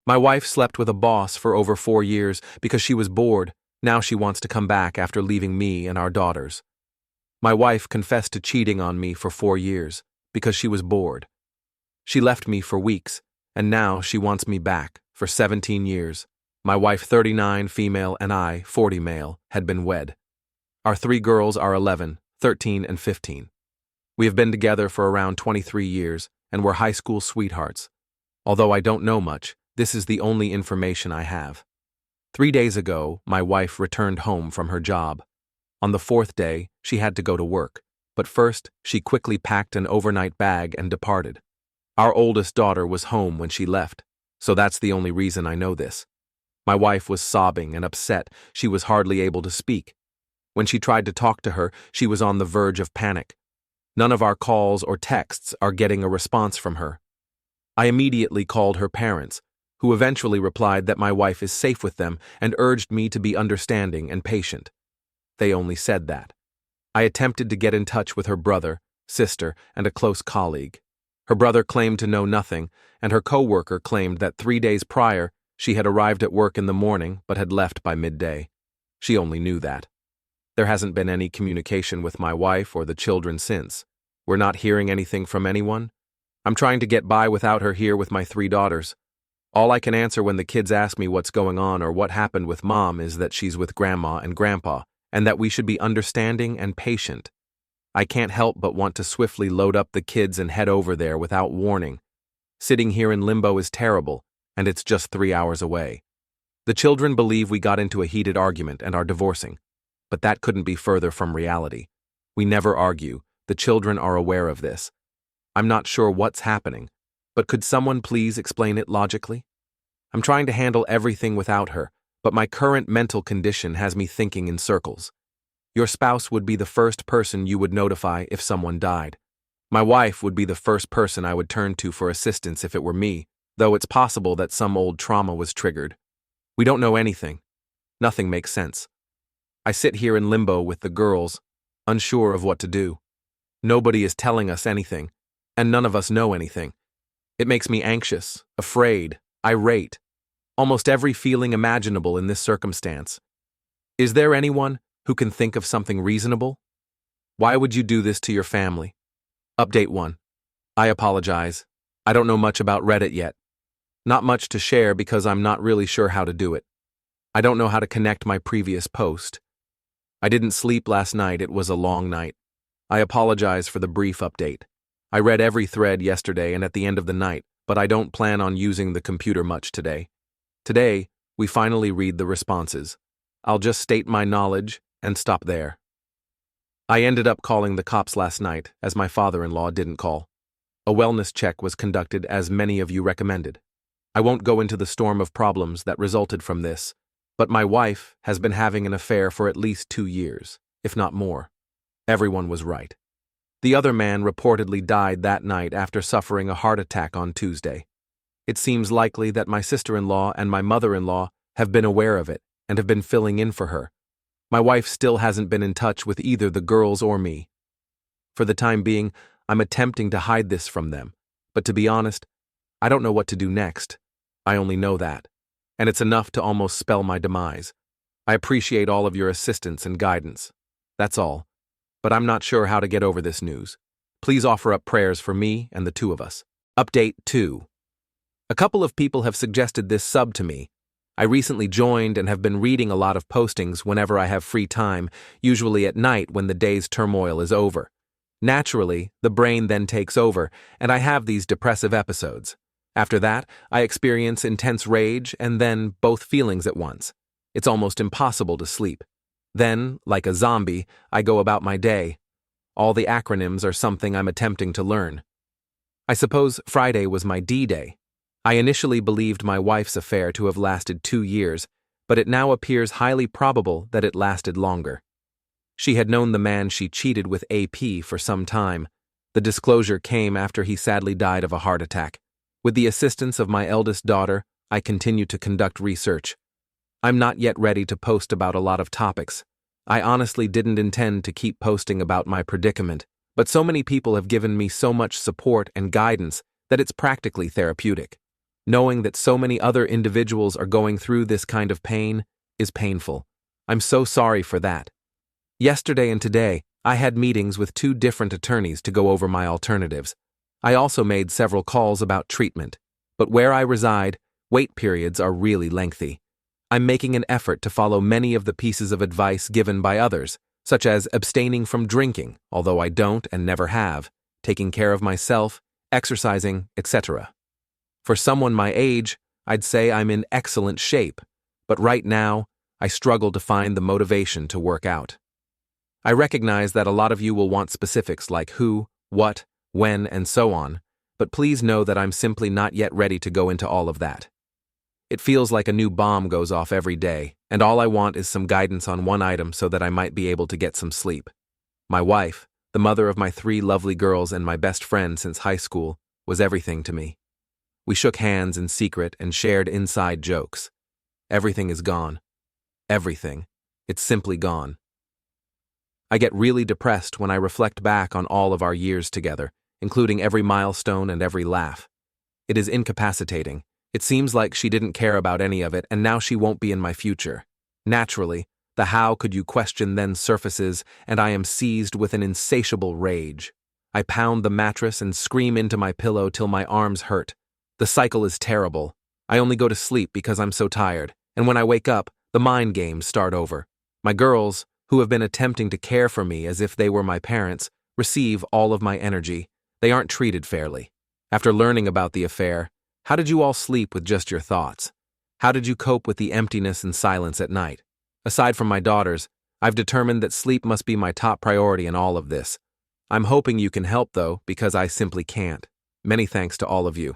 My wife slept with a boss for over 4 years because she was bored. Now she wants to come back after leaving me and our daughters. My wife confessed to cheating on me for 4 years because she was bored. She left me for weeks, and now she wants me back for 17 years. My wife, 39, female, and I, 40, male, had been wed. Our 3 girls are 11, 13, and 15. We have been together for around 23 years, and we're high school sweethearts. Although I don't know much, this is the only information I have. 3 days ago, my wife returned home from her job. On the 4th day, she had to go to work, but first, she quickly packed an overnight bag and departed. Our oldest daughter was home when she left, so that's the only reason I know this. My wife was sobbing and upset. She was hardly able to speak. When she tried to talk to her, she was on the verge of panic. None of our calls or texts are getting a response from her. I immediately called her parents, who eventually replied that my wife is safe with them and urged me to be understanding and patient. They only said that. I attempted to get in touch with her brother, sister, and a close colleague. Her brother claimed to know nothing, and her co-worker claimed that 3 days prior, she had arrived at work in the morning but had left by midday. She only knew that. There hasn't been any communication with my wife or the children since. We're not hearing anything from anyone. I'm trying to get by without her here with my 3 daughters. All I can answer when the kids ask me what's going on or what happened with mom is that she's with grandma and grandpa, and that we should be understanding and patient. I can't help but want to swiftly load up the kids and head over there without warning. Sitting here in limbo is terrible, and it's just 3 hours away. The children believe we got into a heated argument and are divorcing, but that couldn't be further from reality. We never argue. The children are aware of this. I'm not sure what's happening, but could someone please explain it logically? I'm trying to handle everything without her, but my current mental condition has me thinking in circles. Your spouse would be the first person you would notify if someone died. My wife would be the first person I would turn to for assistance if it were me, though it's possible that some old trauma was triggered. We don't know anything. Nothing makes sense. I sit here in limbo with the girls, unsure of what to do. Nobody is telling us anything, and none of us know anything. It makes me anxious, afraid, irate, almost every feeling imaginable in this circumstance. Is there anyone who can think of something reasonable? Why would you do this to your family? Update 1. I apologize. I don't know much about Reddit yet. Not much to share because I'm not really sure how to do it. I don't know how to connect my previous post. I didn't sleep last night. It was a long night. I apologize for the brief update. I read every thread yesterday and at the end of the night, but I don't plan on using the computer much today. Today, we finally read the responses. I'll just state my knowledge and stop there. I ended up calling the cops last night, as my father-in-law didn't call. A wellness check was conducted, as many of you recommended. I won't go into the storm of problems that resulted from this, but my wife has been having an affair for at least 2 years, if not more. Everyone was right. The other man reportedly died that night after suffering a heart attack on Tuesday. It seems likely that my sister-in-law and my mother-in-law have been aware of it and have been filling in for her. My wife still hasn't been in touch with either the girls or me. For the time being, I'm attempting to hide this from them, but to be honest, I don't know what to do next. I only know that, and it's enough to almost spell my demise. I appreciate all of your assistance and guidance. That's all. But I'm not sure how to get over this news. Please offer up prayers for me and the 2 of us. Update 2. A couple of people have suggested this sub to me. I recently joined and have been reading a lot of postings whenever I have free time, usually at night when the day's turmoil is over. Naturally, the brain then takes over, and I have these depressive episodes. After that, I experience intense rage and then both feelings at once. It's almost impossible to sleep. Then, like a zombie, I go about my day. All the acronyms are something I'm attempting to learn. I suppose Friday was my D-Day. I initially believed my wife's affair to have lasted 2 years, but it now appears highly probable that it lasted longer. She had known the man she cheated with AP for some time. The disclosure came after he sadly died of a heart attack. With the assistance of my eldest daughter, I continue to conduct research. I'm not yet ready to post about a lot of topics. I honestly didn't intend to keep posting about my predicament, but so many people have given me so much support and guidance that it's practically therapeutic. Knowing that so many other individuals are going through this kind of pain is painful. I'm so sorry for that. Yesterday and today, I had meetings with 2 different attorneys to go over my alternatives. I also made several calls about treatment, but where I reside, wait periods are really lengthy. I'm making an effort to follow many of the pieces of advice given by others, such as abstaining from drinking, although I don't and never have, taking care of myself, exercising, etc. For someone my age, I'd say I'm in excellent shape, but right now, I struggle to find the motivation to work out. I recognize that a lot of you will want specifics like who, what, when, and so on, but please know that I'm simply not yet ready to go into all of that. It feels like a new bomb goes off every day, and all I want is some guidance on one item so that I might be able to get some sleep. My wife, the mother of my 3 lovely girls and my best friend since high school, was everything to me. We shook hands in secret and shared inside jokes. Everything is gone. Everything. It's simply gone. I get really depressed when I reflect back on all of our years together, including every milestone and every laugh. It is incapacitating. It seems like she didn't care about any of it, and now she won't be in my future. Naturally, the how could you question then surfaces, and I am seized with an insatiable rage. I pound the mattress and scream into my pillow till my arms hurt. The cycle is terrible. I only go to sleep because I'm so tired, and when I wake up, the mind games start over. My girls, who have been attempting to care for me as if they were my parents, receive all of my energy. They aren't treated fairly. After learning about the affair, how did you all sleep with just your thoughts? How did you cope with the emptiness and silence at night? Aside from my daughters, I've determined that sleep must be my top priority in all of this. I'm hoping you can help, though, because I simply can't. Many thanks to all of you.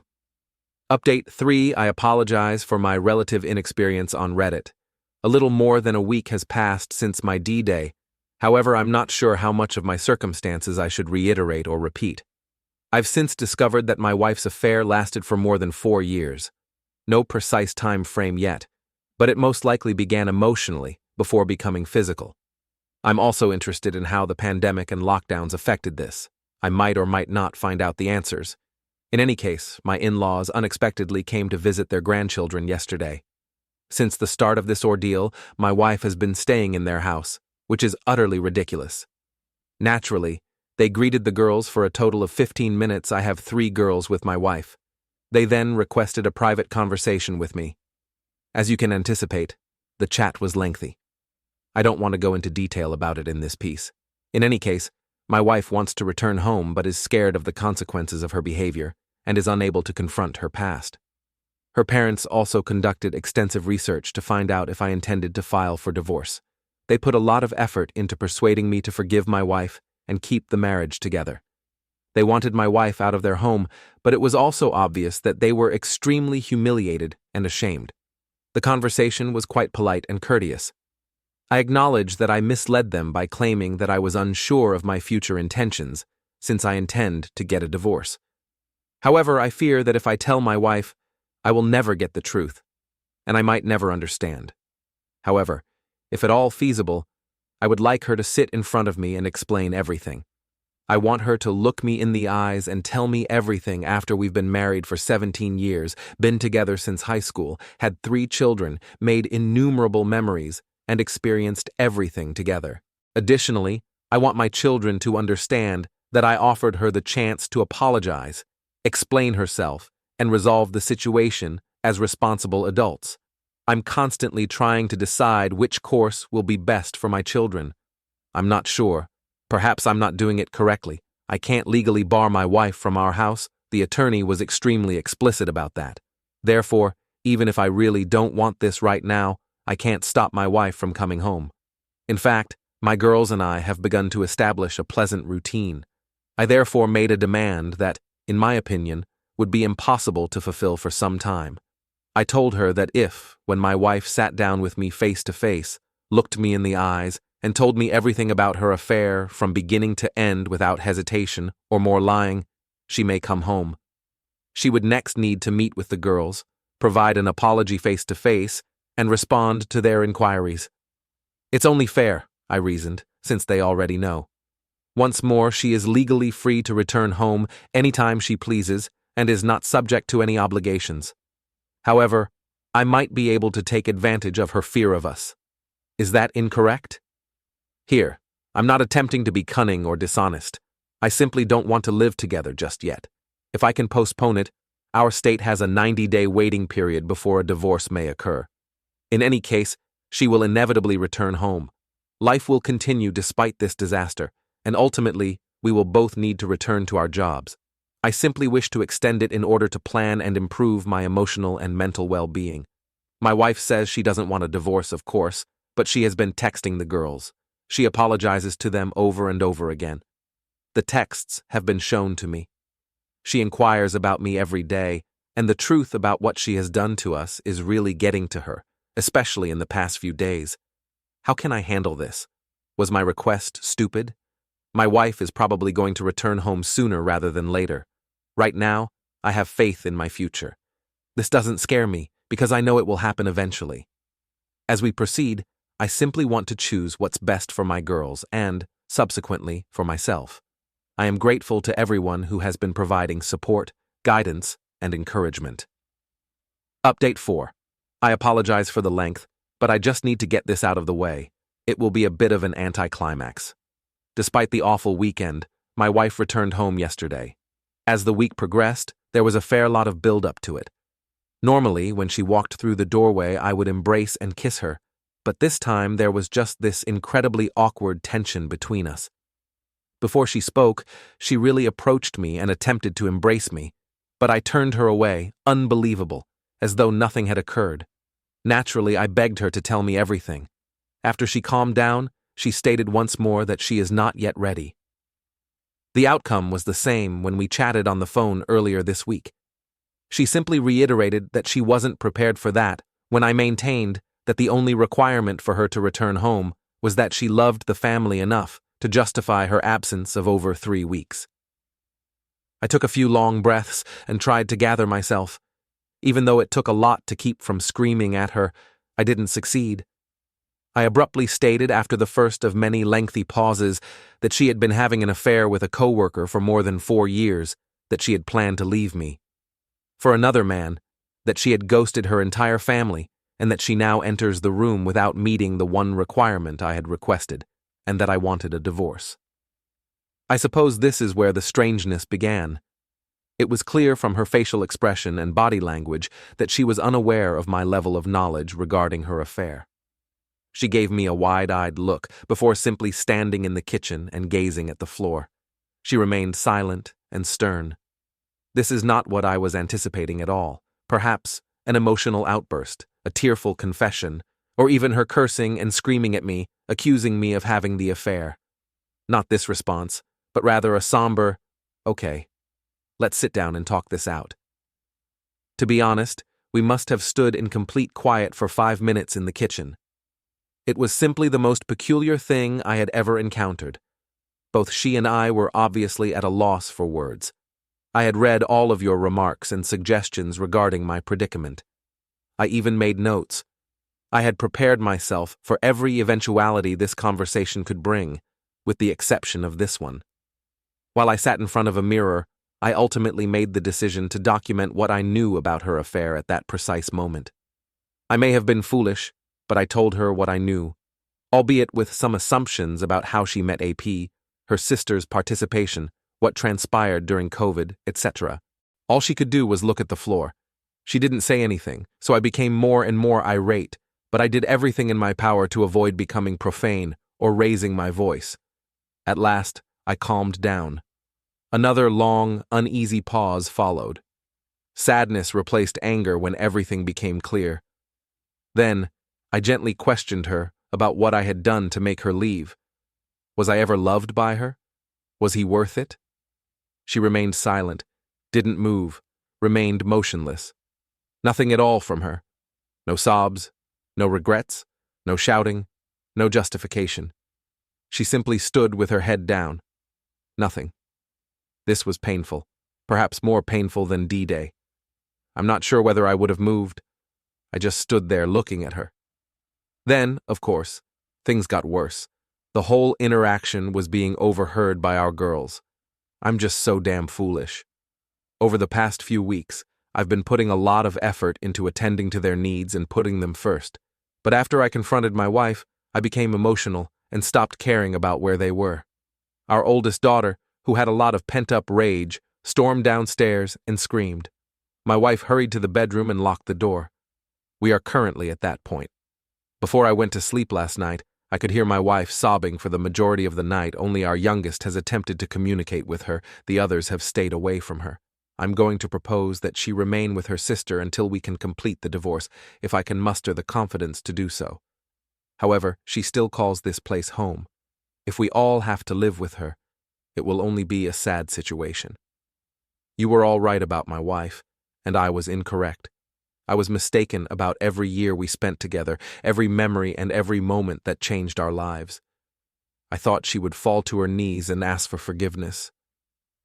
Update 3. I apologize for my relative inexperience on Reddit. A little more than a week has passed since my D-Day. However, I'm not sure how much of my circumstances I should reiterate or repeat. I've since discovered that my wife's affair lasted for more than 4 years. No precise time frame yet, but it most likely began emotionally before becoming physical. I'm also interested in how the pandemic and lockdowns affected this. I might or might not find out the answers. In any case, my in-laws unexpectedly came to visit their grandchildren yesterday. Since the start of this ordeal, my wife has been staying in their house, which is utterly ridiculous. Naturally, they greeted the girls for a total of 15 minutes. I have 3 girls with my wife. They then requested a private conversation with me. As you can anticipate, the chat was lengthy. I don't want to go into detail about it in this piece. In any case, my wife wants to return home but is scared of the consequences of her behavior and is unable to confront her past. Her parents also conducted extensive research to find out if I intended to file for divorce. They put a lot of effort into persuading me to forgive my wife and keep the marriage together. They wanted my wife out of their home, but it was also obvious that they were extremely humiliated and ashamed. The conversation was quite polite and courteous. I acknowledge that I misled them by claiming that I was unsure of my future intentions, since I intend to get a divorce. However, I fear that if I tell my wife, I will never get the truth, and I might never understand. However, if at all feasible, I would like her to sit in front of me and explain everything. I want her to look me in the eyes and tell me everything after we've been married for 17 years, been together since high school, had 3 children, made innumerable memories, and experienced everything together. Additionally, I want my children to understand that I offered her the chance to apologize, explain herself, and resolve the situation as responsible adults. I'm constantly trying to decide which course will be best for my children. I'm not sure. Perhaps I'm not doing it correctly. I can't legally bar my wife from our house. The attorney was extremely explicit about that. Therefore, even if I really don't want this right now, I can't stop my wife from coming home. In fact, my girls and I have begun to establish a pleasant routine. I therefore made a demand that, in my opinion, would be impossible to fulfill for some time. I told her that if, when my wife sat down with me face to face, looked me in the eyes, and told me everything about her affair from beginning to end without hesitation or more lying, she may come home. She would next need to meet with the girls, provide an apology face to face, and respond to their inquiries. It's only fair, I reasoned, since they already know. Once more, she is legally free to return home anytime she pleases and is not subject to any obligations. However, I might be able to take advantage of her fear of us. Is that incorrect? Here, I'm not attempting to be cunning or dishonest. I simply don't want to live together just yet. If I can postpone it, our state has a 90-day waiting period before a divorce may occur. In any case, she will inevitably return home. Life will continue despite this disaster, and ultimately, we will both need to return to our jobs. I simply wish to extend it in order to plan and improve my emotional and mental well-being. My wife says she doesn't want a divorce, of course, but she has been texting the girls. She apologizes to them over and over again. The texts have been shown to me. She inquires about me every day, and the truth about what she has done to us is really getting to her, especially in the past few days. How can I handle this? Was my request stupid? My wife is probably going to return home sooner rather than later. Right now, I have faith in my future. This doesn't scare me because I know it will happen eventually. As we proceed, I simply want to choose what's best for my girls and, subsequently, for myself. I am grateful to everyone who has been providing support, guidance, and encouragement. Update 4. I apologize for the length, but I just need to get this out of the way. It will be a bit of an anticlimax. Despite the awful weekend, my wife returned home yesterday. As the week progressed, there was a fair lot of build-up to it. Normally, when she walked through the doorway, I would embrace and kiss her, but this time there was just this incredibly awkward tension between us. Before she spoke, she really approached me and attempted to embrace me, but I turned her away, unbelievable, as though nothing had occurred. Naturally, I begged her to tell me everything. After she calmed down, she stated once more that she is not yet ready. The outcome was the same when we chatted on the phone earlier this week. She simply reiterated that she wasn't prepared for that when I maintained that the only requirement for her to return home was that she loved the family enough to justify her absence of over 3 weeks. I took a few long breaths and tried to gather myself. Even though it took a lot to keep from screaming at her, I didn't succeed. I abruptly stated after the first of many lengthy pauses that she had been having an affair with a coworker for more than 4 years, that she had planned to leave me. For another man, that she had ghosted her entire family, and that she now enters the room without meeting the one requirement I had requested, and that I wanted a divorce. I suppose this is where the strangeness began. It was clear from her facial expression and body language that she was unaware of my level of knowledge regarding her affair. She gave me a wide-eyed look before simply standing in the kitchen and gazing at the floor. She remained silent and stern. This is not what I was anticipating at all. Perhaps an emotional outburst, a tearful confession, or even her cursing and screaming at me, accusing me of having the affair. Not this response, but rather a somber, "Okay, let's sit down and talk this out." To be honest, we must have stood in complete quiet for 5 minutes in the kitchen. It was simply the most peculiar thing I had ever encountered. Both she and I were obviously at a loss for words. I had read all of your remarks and suggestions regarding my predicament. I even made notes. I had prepared myself for every eventuality this conversation could bring, with the exception of this one. While I sat in front of a mirror, I ultimately made the decision to document what I knew about her affair at that precise moment. I may have been foolish, but I told her what I knew, albeit with some assumptions about how she met AP, her sister's participation, what transpired during COVID, etc. All she could do was look at the floor. She didn't say anything, so I became more and more irate, but I did everything in my power to avoid becoming profane or raising my voice. At last, I calmed down. Another long, uneasy pause followed. Sadness replaced anger when everything became clear. Then, I gently questioned her about what I had done to make her leave. Was I ever loved by her? Was he worth it? She remained silent, didn't move, remained motionless. Nothing at all from her. No sobs, no regrets, no shouting, no justification. She simply stood with her head down. Nothing. This was painful, perhaps more painful than D-Day. I'm not sure whether I would have moved. I just stood there looking at her. Then, of course, things got worse. The whole interaction was being overheard by our girls. I'm just so damn foolish. Over the past few weeks, I've been putting a lot of effort into attending to their needs and putting them first. But after I confronted my wife, I became emotional and stopped caring about where they were. Our oldest daughter, who had a lot of pent-up rage, stormed downstairs and screamed. My wife hurried to the bedroom and locked the door. We are currently at that point. Before I went to sleep last night, I could hear my wife sobbing for the majority of the night. Only our youngest has attempted to communicate with her. The others have stayed away from her. I'm going to propose that she remain with her sister until we can complete the divorce, if I can muster the confidence to do so. However, she still calls this place home. If we all have to live with her, it will only be a sad situation. You were all right about my wife, and I was incorrect. I was mistaken about every year we spent together, every memory and every moment that changed our lives. I thought she would fall to her knees and ask for forgiveness.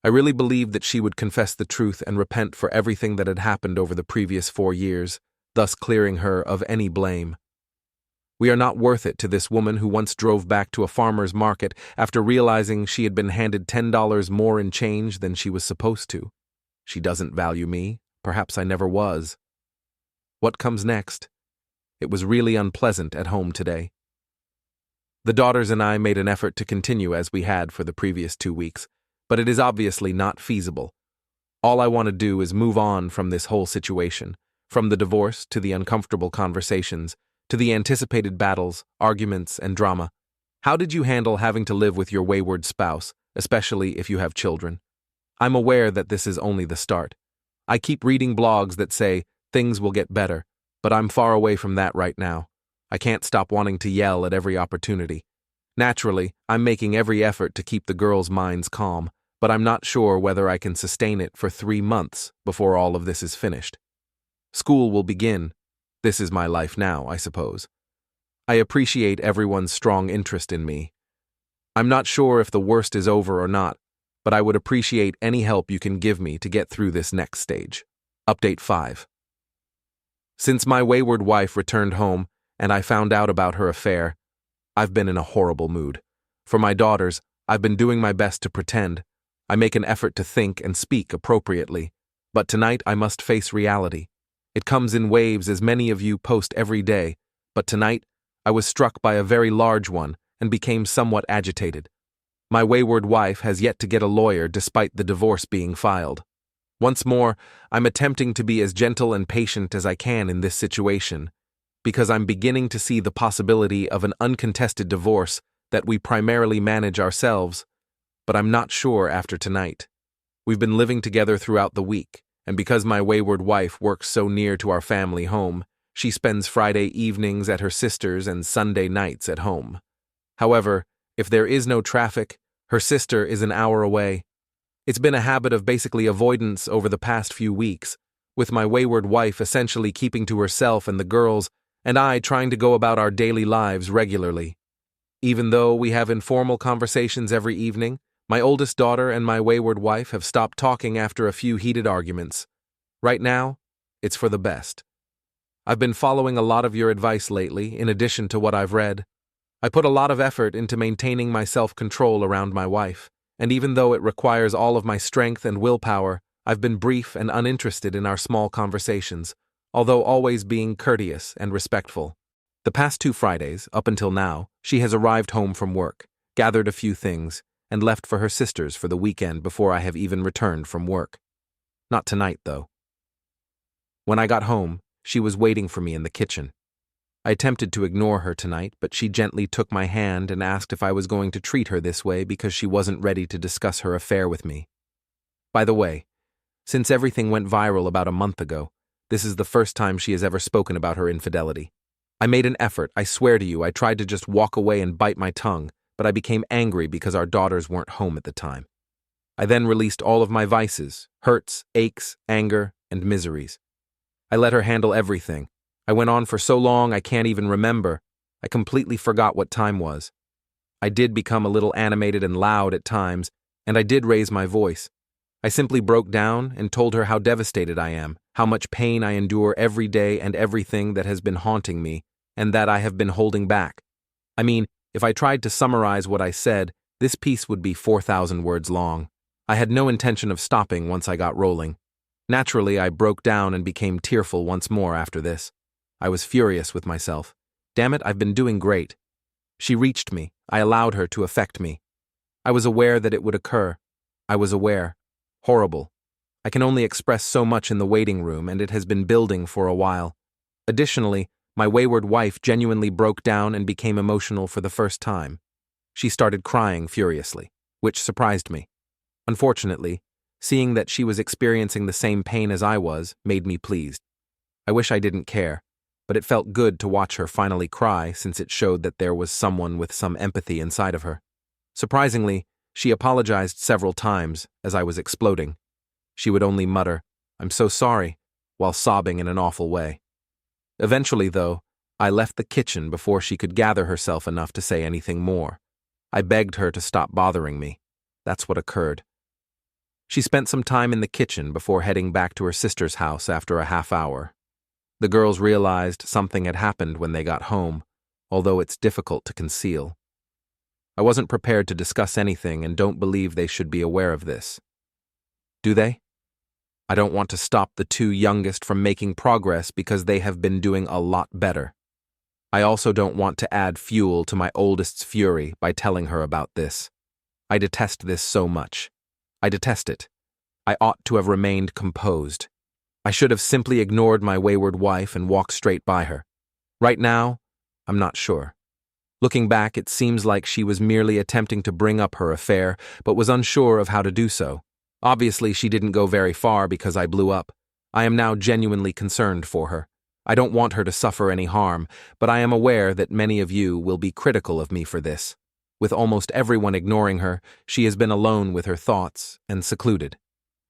I really believed that she would confess the truth and repent for everything that had happened over the previous 4 years, thus clearing her of any blame. We are not worth it to this woman who once drove back to a farmer's market after realizing she had been handed $10 more in change than she was supposed to. She doesn't value me. Perhaps I never was. What comes next? It was really unpleasant at home today. The daughters and I made an effort to continue as we had for the previous 2 weeks, but it is obviously not feasible. All I want to do is move on from this whole situation, from the divorce to the uncomfortable conversations, to the anticipated battles, arguments, and drama. How did you handle having to live with your wayward spouse, especially if you have children? I'm aware that this is only the start. I keep reading blogs that say things will get better, but I'm far away from that right now. I can't stop wanting to yell at every opportunity. Naturally, I'm making every effort to keep the girls' minds calm, but I'm not sure whether I can sustain it for 3 months before all of this is finished. School will begin. This is my life now, I suppose. I appreciate everyone's strong interest in me. I'm not sure if the worst is over or not, but I would appreciate any help you can give me to get through this next stage. Update 5. Since my wayward wife returned home and I found out about her affair, I've been in a horrible mood. For my daughters, I've been doing my best to pretend. I make an effort to think and speak appropriately. But tonight I must face reality. It comes in waves as many of you post every day, but tonight I was struck by a very large one and became somewhat agitated. My wayward wife has yet to get a lawyer despite the divorce being filed. Once more, I'm attempting to be as gentle and patient as I can in this situation, because I'm beginning to see the possibility of an uncontested divorce that we primarily manage ourselves, but I'm not sure after tonight. We've been living together throughout the week, and because my wayward wife works so near to our family home, she spends Friday evenings at her sister's and Sunday nights at home. However, if there is no traffic, her sister is an hour away. It's been a habit of basically avoidance over the past few weeks, with my wayward wife essentially keeping to herself and the girls, and I trying to go about our daily lives regularly. Even though we have informal conversations every evening, my oldest daughter and my wayward wife have stopped talking after a few heated arguments. Right now, it's for the best. I've been following a lot of your advice lately, in addition to what I've read. I put a lot of effort into maintaining my self-control around my wife, and even though it requires all of my strength and willpower, I've been brief and uninterested in our small conversations, although always being courteous and respectful. The past 2 Fridays, up until now, she has arrived home from work, gathered a few things, and left for her sister's for the weekend before I have even returned from work. Not tonight, though. When I got home, she was waiting for me in the kitchen. I attempted to ignore her tonight, but she gently took my hand and asked if I was going to treat her this way because she wasn't ready to discuss her affair with me. By the way, since everything went viral about a month ago, this is the first time she has ever spoken about her infidelity. I made an effort, I swear to you, I tried to just walk away and bite my tongue, but I became angry because our daughters weren't home at the time. I then released all of my vices, hurts, aches, anger, and miseries. I let her handle everything. I went on for so long I can't even remember. I completely forgot what time was. I did become a little animated and loud at times, and I did raise my voice. I simply broke down and told her how devastated I am, how much pain I endure every day and everything that has been haunting me, and that I have been holding back. I mean, if I tried to summarize what I said, this piece would be 4,000 words long. I had no intention of stopping once I got rolling. Naturally, I broke down and became tearful once more after this. I was furious with myself. Damn it, I've been doing great. She reached me. I allowed her to affect me. I was aware that it would occur. I was aware. Horrible. I can only express so much in the waiting room, and it has been building for a while. Additionally, my wayward wife genuinely broke down and became emotional for the first time. She started crying furiously, which surprised me. Unfortunately, seeing that she was experiencing the same pain as I was made me pleased. I wish I didn't care, but it felt good to watch her finally cry since it showed that there was someone with some empathy inside of her. Surprisingly, she apologized several times as I was exploding. She would only mutter, "I'm so sorry," while sobbing in an awful way. Eventually, though, I left the kitchen before she could gather herself enough to say anything more. I begged her to stop bothering me. That's what occurred. She spent some time in the kitchen before heading back to her sister's house after a half hour. The girls realized something had happened when they got home, although it's difficult to conceal. I wasn't prepared to discuss anything and don't believe they should be aware of this. Do they? I don't want to stop the two youngest from making progress because they have been doing a lot better. I also don't want to add fuel to my oldest's fury by telling her about this. I detest this so much. I detest it. I ought to have remained composed. I should have simply ignored my wayward wife and walked straight by her. Right now, I'm not sure. Looking back, it seems like she was merely attempting to bring up her affair, but was unsure of how to do so. Obviously, she didn't go very far because I blew up. I am now genuinely concerned for her. I don't want her to suffer any harm, but I am aware that many of you will be critical of me for this. With almost everyone ignoring her, she has been alone with her thoughts and secluded.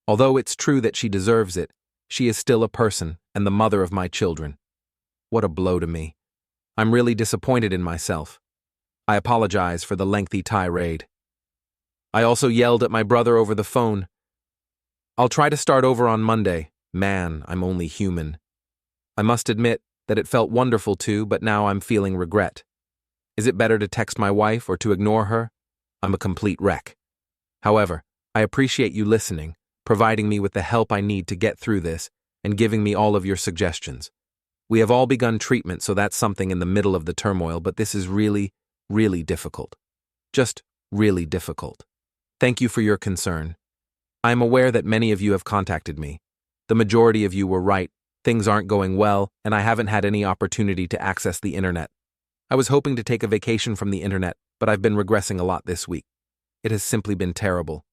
Although it's true that she deserves it, she is still a person and the mother of my children. What a blow to me. I'm really disappointed in myself. I apologize for the lengthy tirade. I also yelled at my brother over the phone. I'll try to start over on Monday. Man, I'm only human. I must admit that it felt wonderful too, but now I'm feeling regret. Is it better to text my wife or to ignore her? I'm a complete wreck. However, I appreciate you listening, providing me with the help I need to get through this, and giving me all of your suggestions. We have all begun treatment, so that's something in the middle of the turmoil, but this is really, really difficult. Just really difficult. Thank you for your concern. I am aware that many of you have contacted me. The majority of you were right. Things aren't going well, and I haven't had any opportunity to access the internet. I was hoping to take a vacation from the internet, but I've been regressing a lot this week. It has simply been terrible.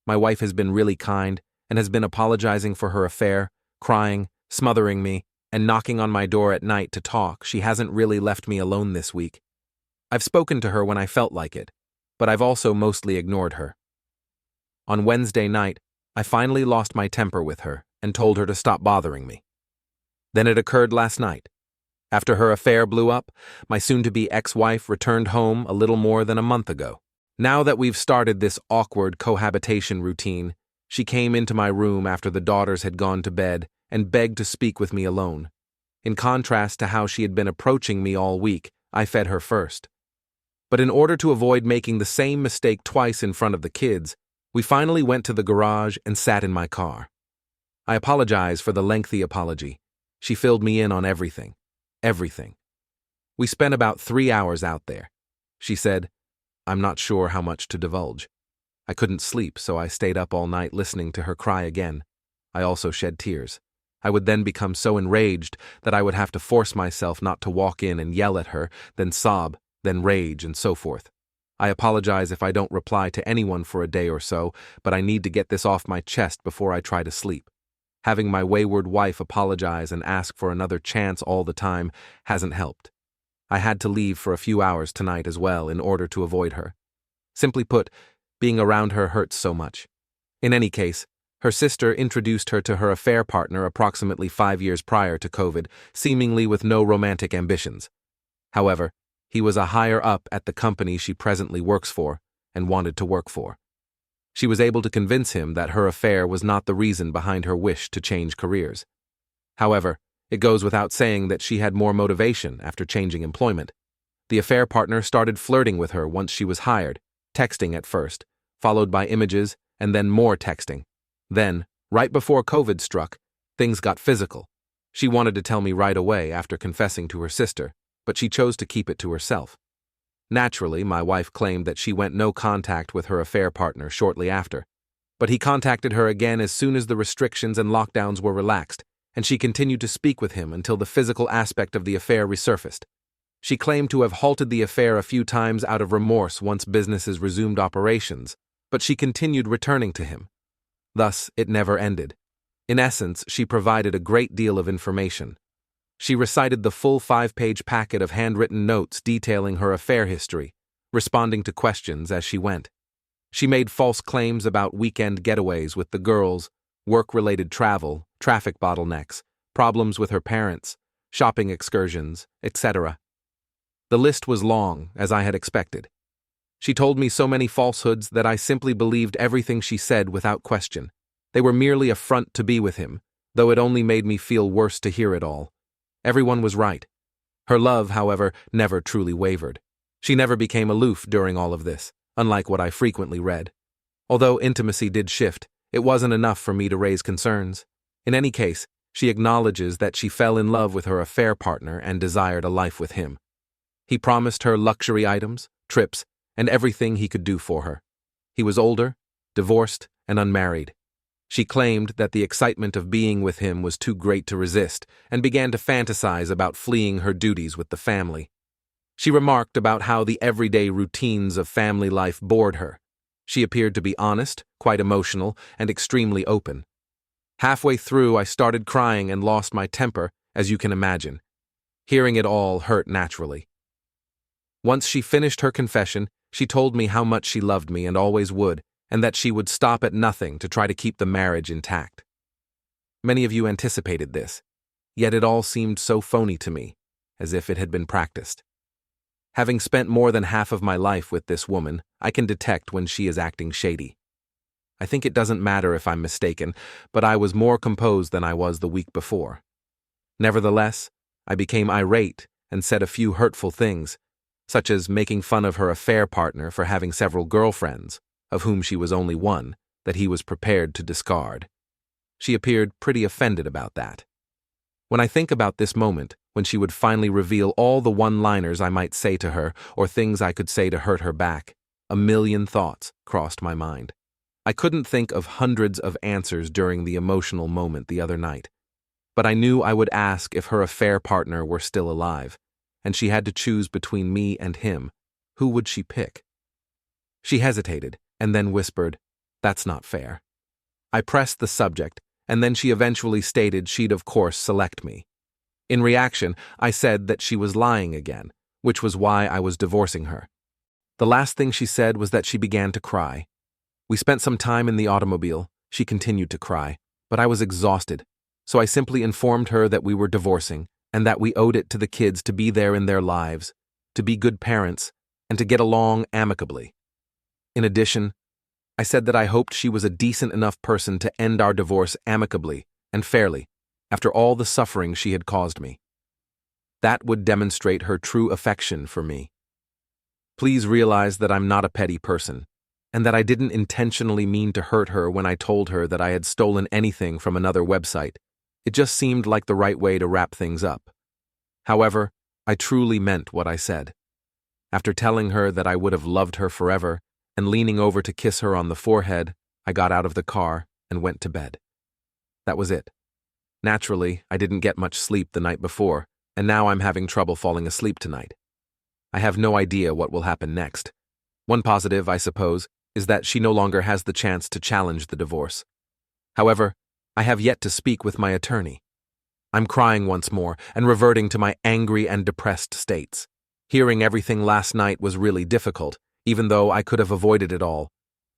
My wife has been really kind and has been apologizing for her affair, crying, smothering me, and knocking on my door at night to talk. She hasn't really left me alone this week. I've spoken to her when I felt like it, but I've also mostly ignored her. On Wednesday night, I finally lost my temper with her and told her to stop bothering me. Then it occurred last night. After her affair blew up, my soon-to-be ex-wife returned home a little more than a month ago. Now that we've started this awkward cohabitation routine, she came into my room after the daughters had gone to bed and begged to speak with me alone. In contrast to how she had been approaching me all week, I fed her first. But in order to avoid making the same mistake twice in front of the kids, we finally went to the garage and sat in my car. I apologize for the lengthy apology. She filled me in on everything. Everything. We spent about 3 hours out there. She said, "I'm not sure how much to divulge." I couldn't sleep, so I stayed up all night listening to her cry again. I also shed tears. I would then become so enraged that I would have to force myself not to walk in and yell at her, then sob, then rage, and so forth. I apologize if I don't reply to anyone for a day or so, but I need to get this off my chest before I try to sleep. Having my wayward wife apologize and ask for another chance all the time hasn't helped. I had to leave for a few hours tonight as well in order to avoid her. Simply put, being around her hurts so much. In any case, her sister introduced her to her affair partner approximately 5 years prior to COVID, seemingly with no romantic ambitions. However, he was a higher up at the company she presently works for and wanted to work for. She was able to convince him that her affair was not the reason behind her wish to change careers. However, it goes without saying that she had more motivation after changing employment. The affair partner started flirting with her once she was hired, texting at first, followed by images, and then more texting. Then, Right before COVID struck, things got physical. She wanted to tell me right away after confessing to her sister, but she chose to keep it to herself. Naturally, my wife claimed that she went no contact with her affair partner shortly after, but he contacted her again as soon as the restrictions and lockdowns were relaxed, and she continued to speak with him until the physical aspect of the affair resurfaced. She claimed to have halted the affair a few times out of remorse once businesses resumed operations, but she continued returning to him. Thus, it never ended. In essence, she provided a great deal of information. She recited the full 5-page packet of handwritten notes detailing her affair history, responding to questions as she went. She made false claims about weekend getaways with the girls, work-related travel, traffic bottlenecks, problems with her parents, shopping excursions, etc. The list was long, as I had expected. She told me so many falsehoods that I simply believed everything she said without question. They were merely a front to be with him, though it only made me feel worse to hear it all. Everyone was right. Her love, however, never truly wavered. She never became aloof during all of this, unlike what I frequently read. Although intimacy did shift, it wasn't enough for me to raise concerns. In any case, she acknowledges that she fell in love with her affair partner and desired a life with him. He promised her luxury items, trips, and everything he could do for her. He was older, divorced, and unmarried. She claimed that the excitement of being with him was too great to resist and began to fantasize about fleeing her duties with the family. She remarked about how the everyday routines of family life bored her. She appeared to be honest, quite emotional, and extremely open. Halfway through, I started crying and lost my temper, as you can imagine. Hearing it all hurt naturally. Once she finished her confession, she told me how much she loved me and always would, and that she would stop at nothing to try to keep the marriage intact. Many of you anticipated this, yet it all seemed so phony to me, as if it had been practiced. Having spent more than half of my life with this woman, I can detect when she is acting shady. I think it doesn't matter if I'm mistaken, but I was more composed than I was the week before. Nevertheless, I became irate and said a few hurtful things, such as making fun of her affair partner for having several girlfriends, of whom she was only one, that he was prepared to discard. She appeared pretty offended about that. When I think about this moment, when she would finally reveal all the one-liners I might say to her or things I could say to hurt her back, a million thoughts crossed my mind. I couldn't think of hundreds of answers during the emotional moment the other night, but I knew I would ask if her affair partner were still alive, and she had to choose between me and him. Who would she pick? She hesitated, and then whispered, "That's not fair." I pressed the subject, and then she eventually stated she'd of course select me. In reaction, I said that she was lying again, which was why I was divorcing her. The last thing she said was that she began to cry. We spent some time in the automobile. She continued to cry, but I was exhausted, so I simply informed her that we were divorcing and that we owed it to the kids to be there in their lives, to be good parents, and to get along amicably. In addition, I said that I hoped she was a decent enough person to end our divorce amicably and fairly, after all the suffering she had caused me. That would demonstrate her true affection for me. Please realize that I'm not a petty person, and that I didn't intentionally mean to hurt her when I told her that I had stolen anything from another website. It just seemed like the right way to wrap things up. However, I truly meant what I said. After telling her that I would have loved her forever, and leaning over to kiss her on the forehead, I got out of the car and went to bed. That was it. Naturally, I didn't get much sleep the night before, and now I'm having trouble falling asleep tonight. I have no idea what will happen next. One positive, I suppose, is that she no longer has the chance to challenge the divorce. However, I have yet to speak with my attorney. I'm crying once more and reverting to my angry and depressed states. Hearing everything last night was really difficult, even though I could have avoided it all.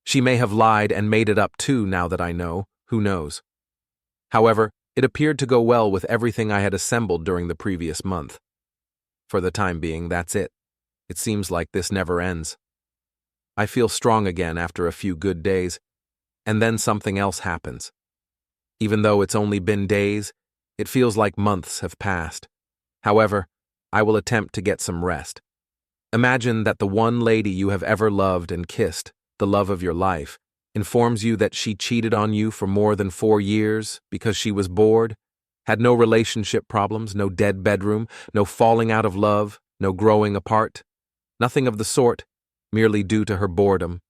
She may have lied and made it up too now that I know, who knows. However, it appeared to go well with everything I had assembled during the previous month. For the time being, that's it. It seems like this never ends. I feel strong again after a few good days, and then something else happens. Even though it's only been days, it feels like months have passed. However, I will attempt to get some rest. Imagine that the one lady you have ever loved and kissed, the love of your life, Informs you that she cheated on you for more than 4 years because she was bored, had no relationship problems, no dead bedroom, no falling out of love, no growing apart, nothing of the sort, merely due to her boredom.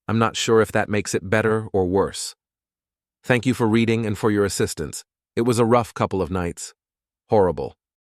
I'm not sure if that makes it better or worse. Thank you for reading and for your assistance. It was a rough couple of nights. Horrible.